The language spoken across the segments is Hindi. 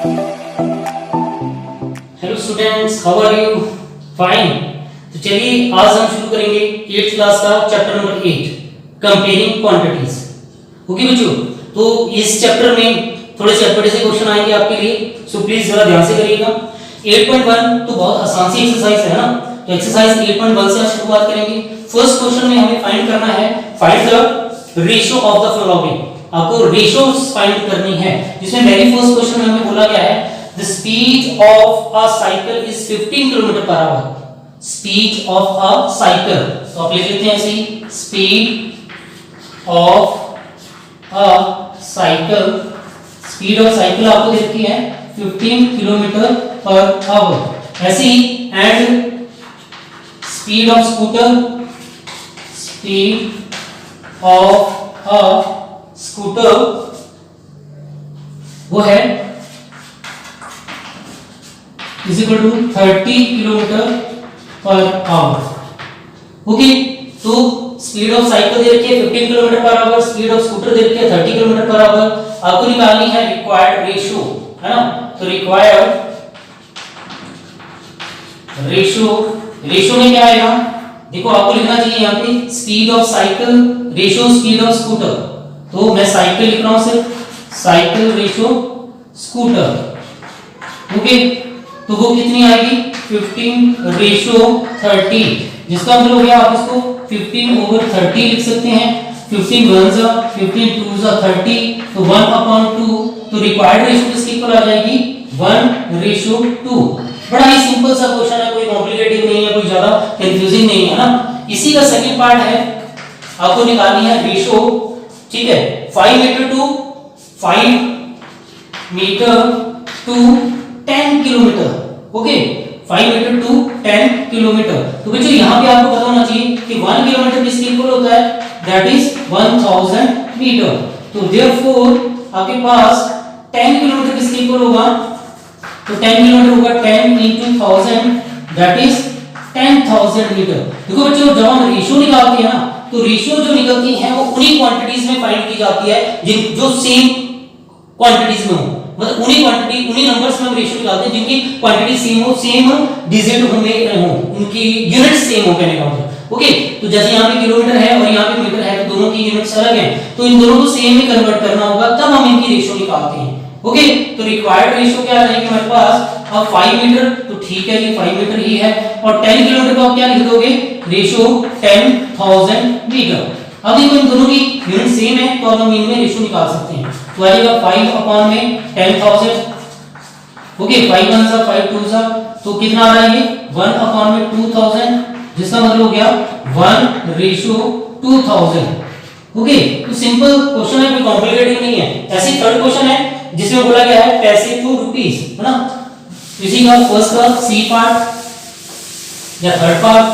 Hello students, how are you? Fine. तो चलिए आज हम शुरू करेंगे 8th क्लास का chapter number 8 comparing quantities. Okay बच्चों, तो इस चैप्टर में थोड़े से अटपटे से क्वेश्चन आएंगे आपके लिए, सो प्लीज जरा ध्यान से करिएगा। 8.1 तो बहुत आसान सी एक्सरसाइज है ना, तो एक्सरसाइज 8.1 से आज शुरुआत करेंगे। फर्स्ट क्वेश्चन में हमें फाइंड करना है, find the ratio of the following. आपको रेशियोज फाइंड करनी है, जिसमें वेरी फर्स्ट क्वेश्चन में हमें बोला गया है the speed of a cycle is 15 km per hour. Speed of a cycle, तो आप लिख लेते हैं ऐसे ही, speed of a cycle, speed of cycle आपको दे रखी है 15 km per hour। ऐसे ही and speed of scooter, speed of a scooter वो है is equal to 30 kilometre per hour. Okay, तो स्पीड ऑफ साइकिल दे रखी है 15 kilometre per hour, speed of scooter दे रखी है 30 किलोमीटर पर आवर। आपको निकालनी है रिक्वायर्ड रेशियो, है ना। तो रिक्वायर्ड रेशियो में क्या आएगा, देखो आपको लिखना चाहिए यहाँ पे speed of cycle ratio speed of scooter. तो मैं साइकिल लिख रहा हूं, सिर्फ साइकिल रेशियो स्कूटर। ओके, तो वो कितनी आएगी 15:30, जिसका मतलब हो गया आप इसको 15/30 लिख सकते हैं। 15 1 15 2 30, तो 1/2, तो रिक्वायर्ड रेशियो किसके इक्वल आ जाएगी 1:2। बड़ा ही सिंपल सा क्वेश्चन है, कोई कॉम्प्लिकेटेड नहीं है, कोई ज्यादा कंफ्यूजिंग नहीं है ना। इसी का सेकंड पार्ट है, आपको निकालनी है रेशियो, ठीक है, 5 metre to 10 kilometre. Okay, 5 metre to 10 kilometre. तो बच्चों यहाँ पे आपको पता होना चाहिए कि 1 किलोमीटर किसके इक्वल होता है, दैट इज 1000 मीटर। तो देयरफॉर आपके पास 10 किलोमीटर किसके इक्वल होगा, तो 10 किलोमीटर होगा 10 × 1000, दैट इज 10,000 मीटर। देखो बच्चों, जब हम रेशियो निकालते हैं ना, तो रेशियो जो निकलती है वो उन्हीं क्वांटिटीज में फाइंड की जाती है जो सेम क्वांटिटीज में हो, मतलब उन्हीं नंबर्स में हम रेशियो निकालते हैं जिनकी क्वांटिटी सेम हो, सेम डिजिट होंगे हो, उनकी यूनिट सेम हो, कहने का मतलब। ओके, तो जैसे यहाँ पे किलोमीटर है और यहाँ पे मीटर है, तो दोनों की यूनिट्स अलग हैं, तो इन दोनों को सेम में कन्वर्ट करना होगा, तब हम इनकी रेशियो निकालते हैं। ओके, तो रिक्वायर्ड रेशियो क्या आ जाएगी हमारे पास, अब 5 मीटर, तो ठीक है ये 5 मीटर ही है, और 10 किलोमीटर को आप क्या लिख दोगे, रेशियो 10,000 मीटर। अब देखो इन दोनों की यूनिट सेम है, तो अब हम इनमें रेशियो निकाल सकते हैं। तो आएगा 5/10,000। ओके, 5 1 5 2 तो कितना आ रहा है ये 1/2000, जिसका मतलब हो गया 1:2000। ओके, तो सिंपल क्वेश्चन है, कोई कॉम्प्लिकेटेड नहीं है। ऐसे थर्ड क्वेश्चन है जिसमें बोला गया है पैसे टू रुपीस, है ना। इसी का फर्स्ट का सी पार्ट या थर्ड पार्ट।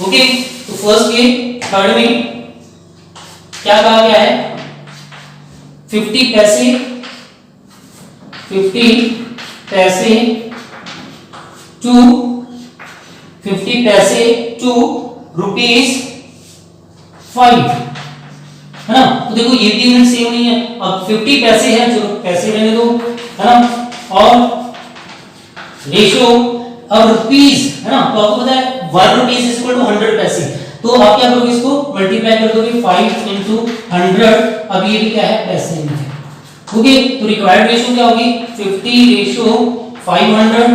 ओके, तो फर्स्ट के थर्ड में क्या कहा गया है, 50 पैसे टू ₹5, है ना। तो देखो ये भी यूनिट सेम नहीं है, अब 50 पैसे है, जो पैसे रहने दो, है ना, और रेशियो अब रुपीस, है ना। तो आपको पता है 1 रुपीस इज इक्वल टू 100 पैसे, तो आप क्या करोगे, इसको मल्टीप्लाई कर दोगे 5 × 100। अब ये भी क्या है, पैसे में है। ओके, तो रिक्वायर्ड रेशियो क्या होगी 50:500,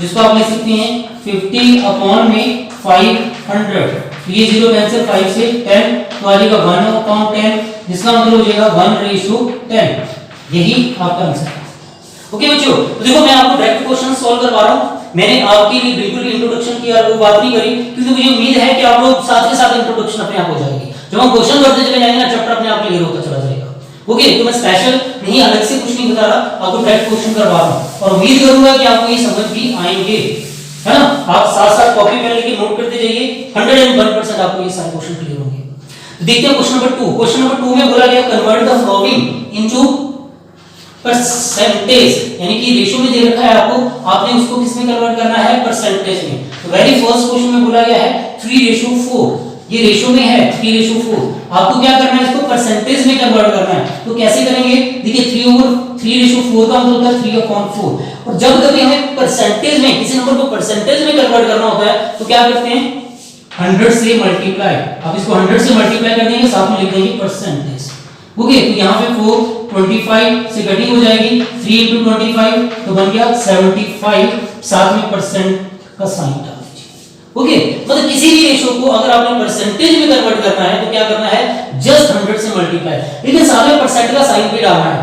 जिसको आप लिख सकते हैं 50/500। तो ये 0 कैंसिल, 5 से 10, तो आ जाएगा 1/10, जिसका मतलब हो जाएगा 1:10। यही आपका आंसर है। ओके बच्चों, तो देखो मैं आपको डायरेक्ट क्वेश्चन सॉल्व करवा रहा हूं। मैंने आपके लिए बिल्कुल इंट्रोडक्शन किया, वो बात नहीं करी, क्योंकि मुझे उम्मीद है कि आप लोग साथ के साथ इंट्रोडक्शन अपने आप हो जाएगी। जब हम क्वेश्चन करते चले जाएंगे ना, चैप्टर अपने आप क्लियर होता चला जाएगा। ओके, तो मैं स्पेशल नहीं, अलग से कुछ नहीं बता रहा, आपको डायरेक्ट क्वेश्चन करवा रहा हूं, और उम्मीद करूंगा कि आपको ये समझ भी आएंगे, है ना। आप साथ साथ कॉपी पेन लेके नोट करते जाइए, 101% आपको ये सारे क्वेश्चन क्लियर होंगे। तो देखते हैं क्वेश्चन नंबर 2। क्वेश्चन नंबर 2 में बोला गया convert the following into percentage, यानी कि रेशियो में दे रखा है आपको, आपने उसको किस में कन्वर्ट करना है, परसेंटेज में। तो वेरी फर्स्ट क्वेश्चन में बोला गया है 3:4, ये रेशियो में है 3:4, आपको क्या करना है, इसको परसेंटेज में कन्वर्ट करना है। तो कैसे करेंगे, देखिए 3/3 का मतलब होता है 3/4। और जब कभी हमें परसेंटेज में किसी नंबर को परसेंटेज में कन्वर्ट करना होता है तो क्या करते हैं, 100 से मल्टीप्लाई। आप इसको 100 से मल्टीप्लाई कर देंगे, साथ में लिख देंगे परसेंटेज। ओके, तो यहाँ पे 4 25 से कटिंग हो जाएगी, 3 × 25 तो बन गया 75, साथ में परसेंट का साइन डाल दीजिए। ओके, मतलब किसी भी रेशो को अगर आपने परसेंटेज में कन्वर्ट करना है तो क्या करना है, जस्ट 100 से मल्टीप्लाई, लेकिन साथ में परसेंट का साइन भी डालना है।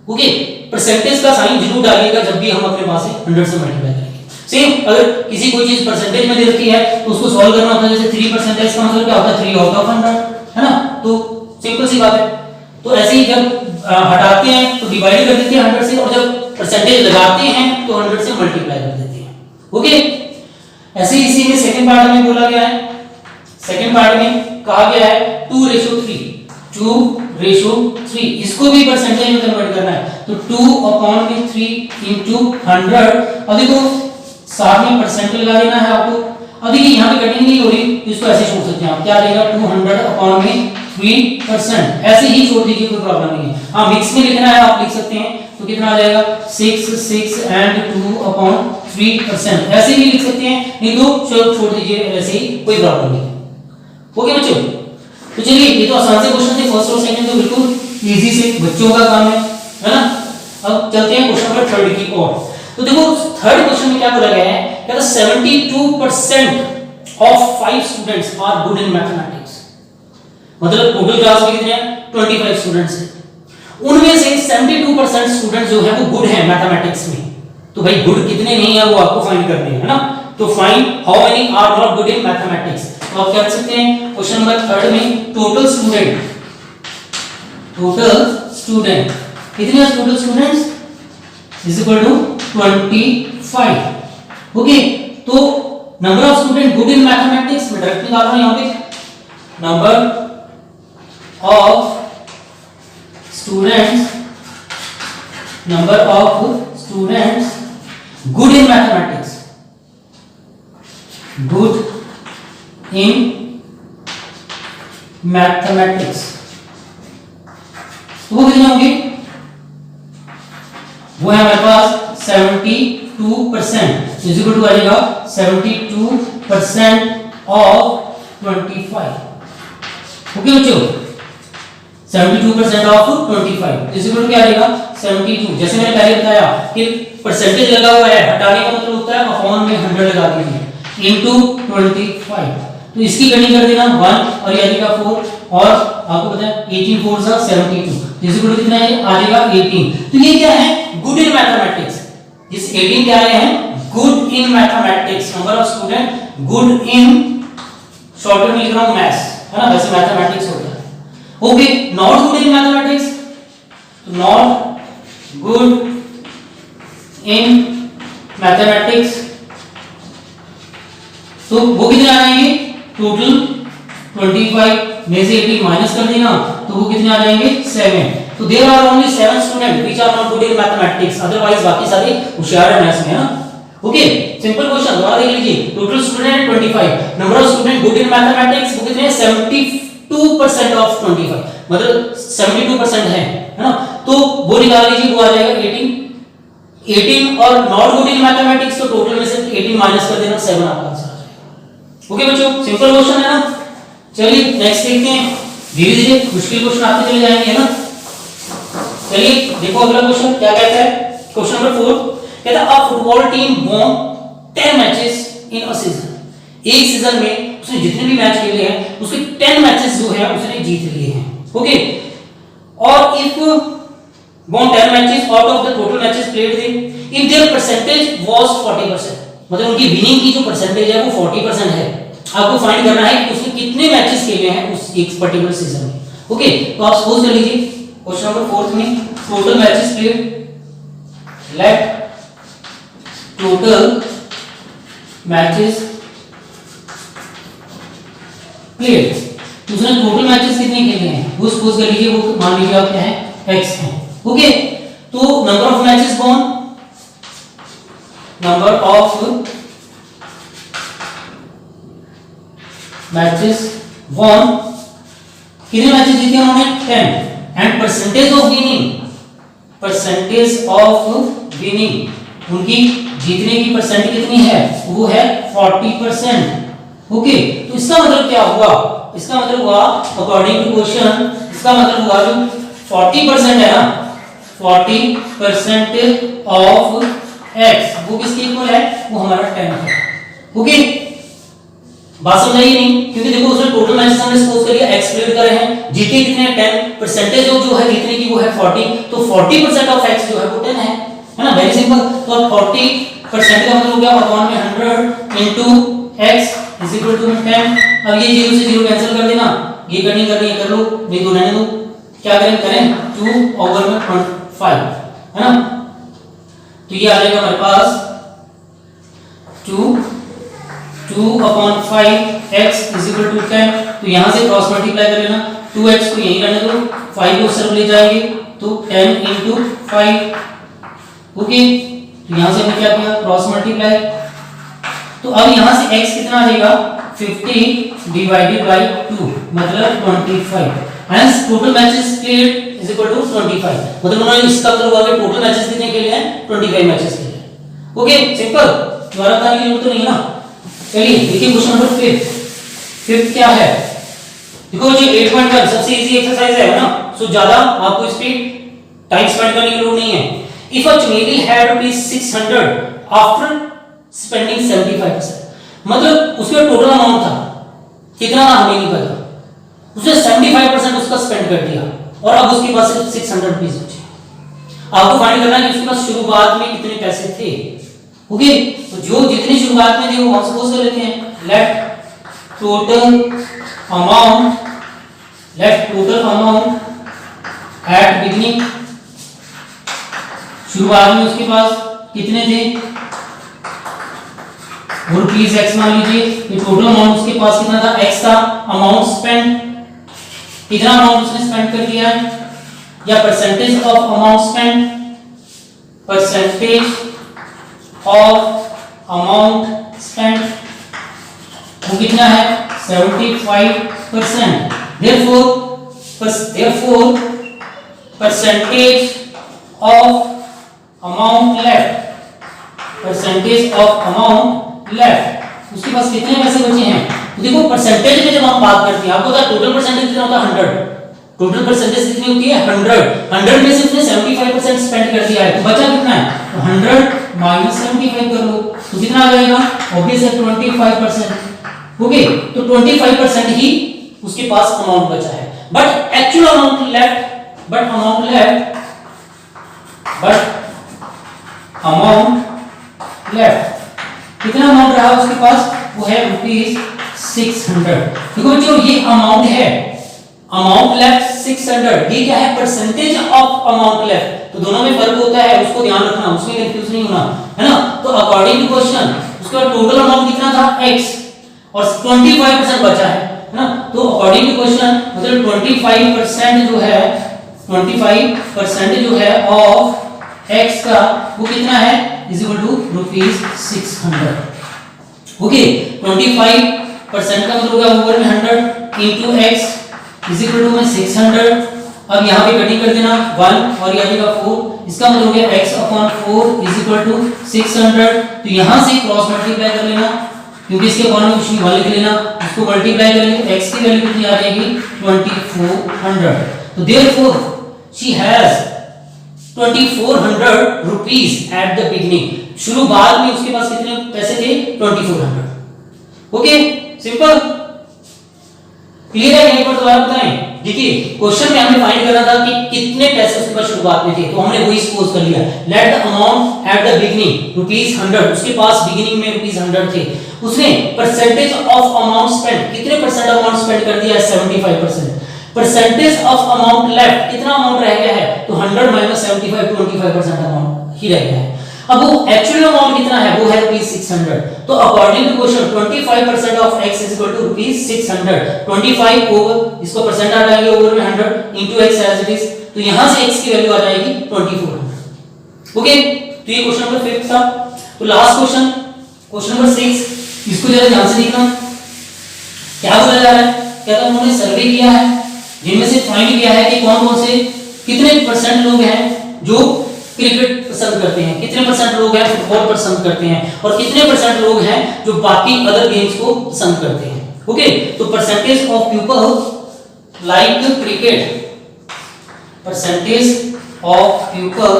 ओके, परसेंटेज का साइन जरूर डालिएगा जब भी हम अपने पास से 100 से मल्टीप्लाई करेंगे। सेम अगर किसी कोई चीज परसेंटेज में दे रखी है तो उसको सॉल्व करना होता है, जैसे 3% इसका मतलब क्या होता है, 3/100, है ना। तो सिंपल सी बात है। तो ऐसे ही जब हटाते हैं तो डिवाइड कर देते हैं 100 से, और जब परसेंटेज लगाते हैं तो 100 से मल्टीप्लाई कर देते हैं। ओके, ऐसे ही इसी में सेकंड पार्ट में बोला गया है, सेकंड पार्ट में कहा गया है 2:3, 2:3, इसको भी परसेंटेज में कन्वर्ट करना है। तो 2/3 × 100। अब देखो साथ में परसेंट लगा देना है आपको। अब देखिए यहाँ पे कटिंग नहीं हो रही तो इसको ऐसे छोड़ सकते हैं आप, क्या रहेगा 200/3%, ऐसे ही छोड़ दीजिए, कोई प्रॉब्लम नहीं है। हाँ, मिक्स में लिखना है आप लिख सकते हैं, तो कितना आ जाएगा 6 and 2/3%, ऐसे भी लिख सकते हैं, नहीं तो छोड़ दीजिए, ऐसे ही कोई प्रॉब्लम नहीं है। ओके बच्चों, तो चलिए ये तो आसान से क्वेश्चन थे, फर्स्ट और सेकंड तो बिल्कुल इजी से बच्चों का काम है ना। अब चलते हैं क्वेश्चन नंबर 3 की ओर। तो देखो थर्ड क्वेश्चन में क्या बोला गया है, कहता 72% of 5 students are good in mathematics. मतलब टोटल क्लास में कितने हैं, 25 स्टूडेंट्स हैं, उनमें से 72% स्टूडेंट जो है वो गुड है मैथमेटिक्स में। तो भाई गुड कितने नहीं है वो आपको फाइंड करने हैं, है ना। तो find how many are not good in mathematics. तो आप क्या कर सकते हैं, क्वेश्चन नंबर 3 में टोटल स्टूडेंट कितने हैं, total students is equal to 25। Okay, तो number of student good in mathematics मैं डायरेक्ट निकाल रहा हूं यहां पे, number of students good in mathematics, good in mathematics, तो वो कितने होंगे, वो है हमारे पास 72%, इज इक्वल टू आ जाएगा 72% ऑफ 25। ओके बच्चों, 72% ऑफ 25 इज इक्वल टू क्या आ जाएगा 72। जैसे मैंने पहले बताया कि परसेंटेज लगा हुआ है, हटाने का मतलब होता है अपॉन में 100 लगा दीजिए इनटू 25। तो इसकी गणना कर देना 1 और ये आ जाएगा 4, और आपको पता है 18 4 सा 72, इज इक्वल टू कितना है, आ जाएगा 18। तो ये क्या है, गुड इन मैथमेटिक्स। इस 18 क्या आया है, good in mathematics, number of student good in, short में लिख रहा हूं मैथ्स, है ना, वैसे मैथमेटिक्स होता है। Okay, not good in mathematics, तो नॉट गुड इन मैथमेटिक्स, तो वो कितने आ जाएंगे, टोटल 25 में से 18 माइनस कर देना तो वो कितने आ जाएंगे 7। तो there are only 7 student which are not good in mathematics, otherwise बाकी सारे होशियार हैं मैथ्स में, है ना। ओके, सिंपल क्वेश्चन दोबारा देख लीजिए, total student 25, number of student good in mathematics वो कितने हैं 72% ऑफ 25, मतलब 72% है ना। तो वो निकाल लीजिए, वो आ जाएगा 18 और नॉट गुड इन मैथमेटिक्स, तो टोटल में से 18 माइनस कर देना 7 आपका आंसर आ जाएगा। ओके बच्चों, सिंपल क्वेश्चन है ना। चलिए नेक्स्ट देखते हैं, धीरे धीरे मुश्किल क्वेश्चन आते चले जाएंगे, है ना। चलिए देखो अगला क्वेश्चन क्या कहता है, क्वेश्चन नंबर 4 कहता है अ football team von 10 matches in a season. एक सीजन में उसने जितने भी मैच खेले हैं उसके 10 मैचेस जो है उसने जीत लिए हैं। ओके, और if won 10 matches out of the total matches played थे, इफ देयर परसेंटेज वाज 40%, मतलब उनकी विनिंग की जो परसेंटेज है वो 40% है। आपको फाइंड करना है कि उसने कितने मैचेस खेले हैं उस एक पर्टिकुलर सीजन में। ओके, तो आप सपोज कर लीजिए क्वेश्चन नंबर 4 में total matches played, let total matches played, तो उसने टोटल मैचेस कितने खेले हैं वो सपोज कर लीजिए, वो मान लीजिए आप क्या है x है। ओके, तो number of matches won, number of matches won कितने मैचेस जीते उन्होंने 10 एंड परसेंटेज ऑफ विनिंग उनकी जीतने की परसेंट कितनी है वो है 40%। ओके तो इसका मतलब क्या हुआ, इसका मतलब हुआ अकॉर्डिंग टू क्वेश्चन इसका मतलब हुआ जो 40% है ना 40% ऑफ x वो किसके इक्वल है वो हमारा 10 है। ओके बात समझाइए नहीं, क्योंकि देखो उसमें टोटल मैचेस हमने सपोज कर लिया x प्लेड कर रहे हैं, जीते कितने 10, परसेंटेज ऑफ जो है जीतने की वो है 40, तो 40% ऑफ x जो है वो 10 है ना, वेरी सिंपल। तो अब 40% का मतलब हो गया अपॉन में 100 into x is equal to 10। अब ये 0 से 0 कैंसिल कर देना, ये करनी करनी है कर लो, नहीं तो रहने दो, क्या करें 2 ओवर में 5 है ना, तो ये आ जाएगा हमारे पास 2 upon 5 x is equal to 10। तो यहां से क्रॉस मल्टीप्लाई कर लेना, 2x को यहीं रहने दो, 5 को सब ले जाएंगे तो 10 into 5। ओके तो यहां से हमने क्या किया क्रॉस मल्टीप्लाई, तो अब यहां से x कितना आ जाएगा 50 डिवाइडेड बाय 2 मतलब 25। Hence total matches played is equal to 25। मतलब उन्होंने इसका मतलब हुआ कि टोटल मैचेस कितने खेले हैं 25 मैचेस खेले हैं। ओके सिंपल, दोबारा बताने की जरूरत तो नहीं है ना। चलिए देखिए क्वेश्चन नंबर 5 क्या है, देखो जो 8.1 सबसे इजी एक्सरसाइज है ना, सो ज्यादा आपको इस पे टाइम स्पेंड करने की जरूरत नहीं है। इफ अ चमेली हैड रुपीस 600 आफ्टर स्पेंडिंग 75%, मतलब उसका टोटल अमाउंट था कितना था हमें नहीं पता, उसने 75% उसका स्पेंड कर दिया और अब उसके पास सिर्फ 600 रुपीस बचे। आपको फाइंड करना है कि उसके पास शुरुआत में कितने पैसे थे। ओके तो जो जितनी शुरुआत में थे वो हम सपोज कर लेते हैं let total amount at beginning, शुरुआत में उसके पास कितने थे रुपीस x मान लीजिए, तो टोटल अमाउंट उसके पास कितना था x था, अमाउंट स्पेंड कितना अमाउंट उसने स्पेंड कर दिया है, या percentage of amount spend, percentage of amount spend वो कितना है 75%। therefore percentage of amount left उसके पास कितने पैसे बचे हैं। तो देखो परसेंटेज में जब हम बात करते हैं आपको पता है टोटल परसेंटेज कितना होता है 100, टोटल परसेंटेज कितनी होती है 100 में से उसने 75% स्पेंड कर दिया है, तो बचा कितना है, तो 100 माइनस 75 कर लो तो कितना आ जाएगा ऑब्वियस है 25%। ओके तो 25% ही उसके पास अमाउंट बचा है, बट एक्चुअल अमाउंट लेफ्ट कितना अमाउंट रहा उसके पास, वो है रुपीस 600। देखो जो ये अमाउंट है अमाउंट लेफ्ट 600, ये क्या है परसेंटेज ऑफ अमाउंट लेफ्ट, तो दोनों में फर्क होता है उसको ध्यान रखना, उसमें कंफ्यूज नहीं होना है ना। तो अकॉर्डिंग टू क्वेश्चन उसका टोटल अमाउंट कितना था x और 25% बचा है ना, तो अकॉर्डिंग टू क्वेश्चन मतलब 25% जो है 25% जो है ऑफ x का वो कितना है is equal to rupees 600। Okay 25% का मतलब होगा ओवर में 100 into x is equal to में 600। अब यहाँ पे कटिंग कर देना 1 और ये आ जाएगा 4, इसका मतलब हो गया x upon 4 is equal to 600। तो यहाँ से क्रॉस मल्टीप्लाई कर लेना, क्योंकि इसके अपॉन में कुछ नहीं 1 लिख लेना, इसको मल्टीप्लाई करेंगे तो x की वैल्यू कितनी आ जाएगी 2400। तो therefore she has 2400 rupees at the beginning, शुरुआत में उसके पास कितने पैसे थे 2400। ओके सिंपल क्लियर है, यहीं पर दोबारा बताएं। देखिए क्वेश्चन में हमें फाइंड करना था कि कितने पैसे उसके पास शुरुआत में थे, तो हमने वही सपोज कर लिया let the amount at the beginning rupees 100, उसके पास बिगिनिंग में रुपीस 100 थे, उसने परसेंटेज ऑफ अमाउंट स्पेंड कितने परसेंट अमाउंट स्पेंड कर दिया है 75%, परसेंटेज ऑफ अमाउंट लेफ्ट कितना अमाउंट रह गया है, तो 100 माइनस 75 25% अमाउंट ही रह गया है। अब वो एक्चुअल अमाउंट कितना है वो है रुपीस 600। तो according to question 25% of x is equal to rupees 600, 25 over इसको परसेंट आ जाएंगे ओवर में 100 into x as it is, तो यहां से x की वैल्यू आ जाएगी 2400। ओके तो ये क्वेश्चन नंबर 5 था। तो लास्ट क्वेश्चन नंबर 6, इसको जरा ध्यान से देखना क्या बोला जा रहा है। क्या था उन्होंने सर्वे किया है जिनमें से फाइंड किया है कि कौन कौन से कितने परसेंट लोग हैं जो क्रिकेट पसंद करते हैं, कितने परसेंट लोग हैं फुटबॉल पसंद करते हैं, और कितने परसेंट लोग हैं जो बाकी अदर गेम्स को पसंद करते हैं। ओके, तो percentage of people like cricket, percentage of people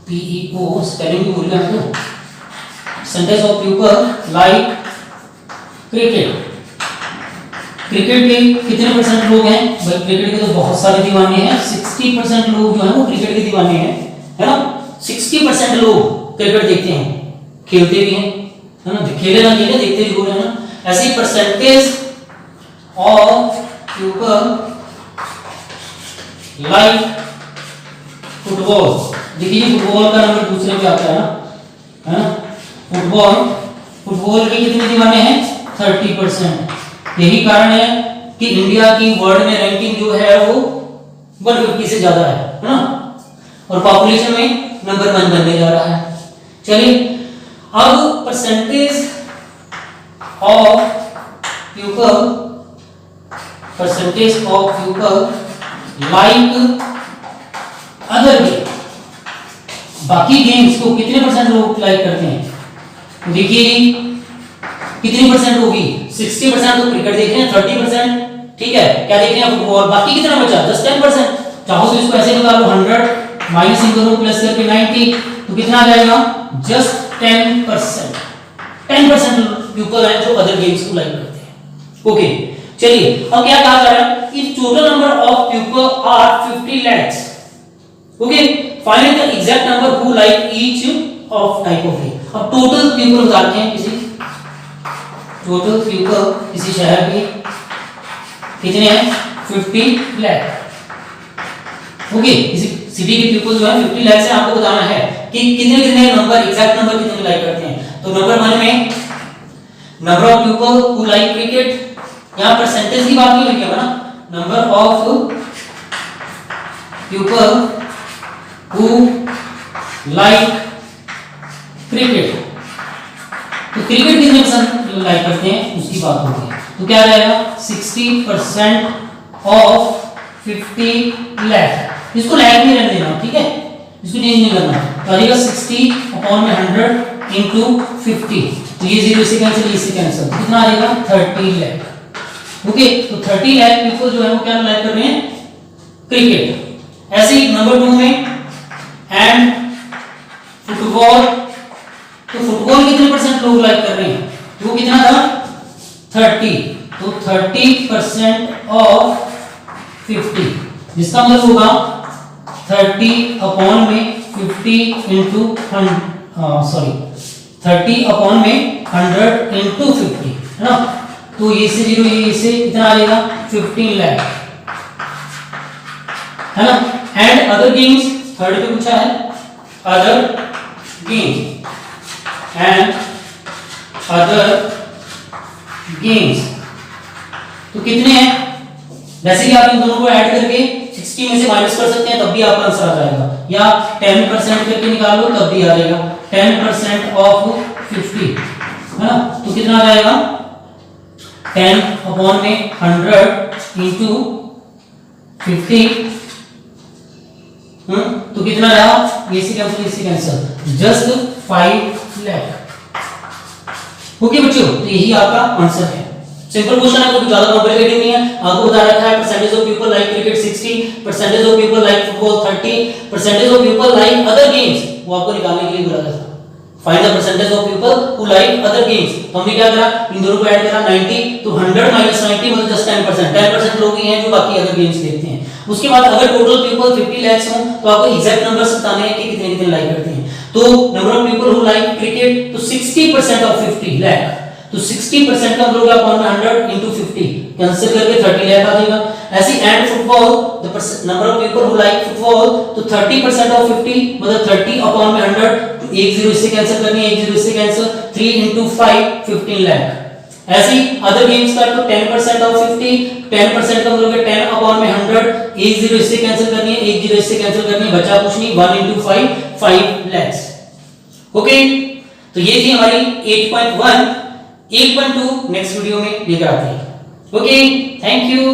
PEO spelling भी भूल गया तो percentage of people like cricket. Cricket के कितने परसेंट लोग हैं भाई? क्रिकेट के तो बहुत सारे दीवाने हैं, 60% लोग जो है वो क्रिकेट के दीवाने हैं, है ना। 60% लोग क्रिकेट देखते हैं, खेलते भी हैं, है ना। खेले ना खेले देखते जरूर है ना। ऐसी percentage of people like football, देखिए फुटबॉल का नंबर दूसरे पे आता है ना। फुटबॉल के कितने दीवाने हैं? 30%। यही कारण है कि इंडिया की वर्ल्ड में रैंकिंग जो है वो 150 से ज्यादा है ना, और पॉपुलेशन में नंबर 1 बनने जा रहा है। चलिए अब percentage of people like other game, बाकी गेम्स को कितने परसेंट लोग लाइक करते हैं? देखिए कितनी परसेंट होगी? 60% तो क्रिकेट देख रहे हैं, 30% ठीक है क्या देख रहे हैं? फुटबॉल। बाकी कितना बचा? जस्ट 10%। चाहो तो इसको ऐसे निकालो, 100 माइनस इन दोनों प्लस करके 90, तो कितना आ जाएगा? जस्ट 10%। 10% पीपल हैं जो अदर गेम्स को लाइक करते हैं। ओके, चलिए अब क्या कहा जा रहा है? If total number of people are 50 lakhs, okay, find the exact number who like each of type of game. अब टोटल पीपल बताते हैं किसी शहर के कितने हैं? 50 लाख। ओके, किसी सिटी के पीपल जो है 50 लाख से आपको बताना है कि कितने कितने नंबर, एग्जैक्ट नंबर कितने लाइक करते हैं। तो नंबर 1 में number of people who like cricket, यहां परसेंटेज की बात नहीं हुई है ना। Number of people who like cricket, तो क्रिकेट कितने पसंद लाइक करते हैं उसकी बात होगी। तो क्या रहेगा? 60% ऑफ 50 लाख। इसको लाइक नहीं रहने देना, ठीक है, इसको चेंज नहीं करना। तो आ जाएगा 60 अपॉन में 100 इंटू 50, तो ये 0 से कैंसिल, इससे कैंसिल, कितना आ जाएगा? 30 लाख। ओके, तो 30 लाख पीपल जो है वो क्या लाइक कर रहे हैं? क्रिकेट। ऐसे ही नंबर 2 में एंड फुटबॉल, तो फुटबॉल कितने परसेंट लोग लाइक कर रहे हैं? वो कितना था? 30, तो 30% ऑफ 50, जिसका मतलब होगा 30 अपॉन में 50 इंटू 30 अपॉन में 100 इंटू 50, है ना। तो ये से 0, ये से कितना आ जाएगा? 15 लाख, है ना। एंड अदर गेम्स, थर्ड पे पूछा है other games and other games, तो कितने हैं? वैसे ही आप इन दोनों को ऐड करके 60 में से माइनस कर सकते हैं, तब भी आपका आंसर आ जाएगा, या 10% करके निकाल लो तब भी आ जाएगा। 10% ऑफ 50, है ना, तो कितना आ जाएगा? 10 अपॉन में 100 इंटू 50, तो कितना रहा? ये से कैंसिल, जस्ट 5 लाख। ओके बच्चों, तो यही आपका आंसर है। सिंपल क्वेश्चन है, कोई ज्यादा कॉम्प्लिकेटेड नहीं है। आपको बता रखा है percentage of people like cricket 60, percentage of people like football 30, percentage of people like other games, वो आपको निकालने के लिए बोला था। Find the percentage of people who like other games. तो हमने क्या करा? इन दोनों को ऐड करा 90, तो 100 माइनस 90 मतलब जस्ट 10%। 10% लोग ही हैं जो बाकी अदर गेम्स देखते हैं। उसके बाद अगर टोटल पीपल 50 लाख हो तो आपको एग्जैक्ट नंबर्स बताने हैं कि कितने कितने लाइक करते हैं। तो number of people who like cricket, तो 60% ऑफ 50 लाख, तो 60% का मतलब अपॉन में 100 into 50 कैंसिल करके 30 लाख आ जाएगा। ऐसे and football, the number of people who like football, तो 30% ऑफ 50 मतलब 30 अपॉन में 100, तो 1 0 इससे कैंसिल करनी है, 1 0 इससे कैंसिल, 3 into 5 15 लाख। ऐसे ही अदर गेम्स का तो 10% ऑफ 50, 10% का मतलब 10 अपॉन में 100, 1 0 इससे कैंसिल करनी है, 1 0 इससे कैंसिल करनी है, बचा कुछ नहीं, 1 into 5 5 लाख। ओके, तो ये थी हमारी 8.1 1.2 नेक्स्ट वीडियो में लेकर आते हैं। Okay, thank you.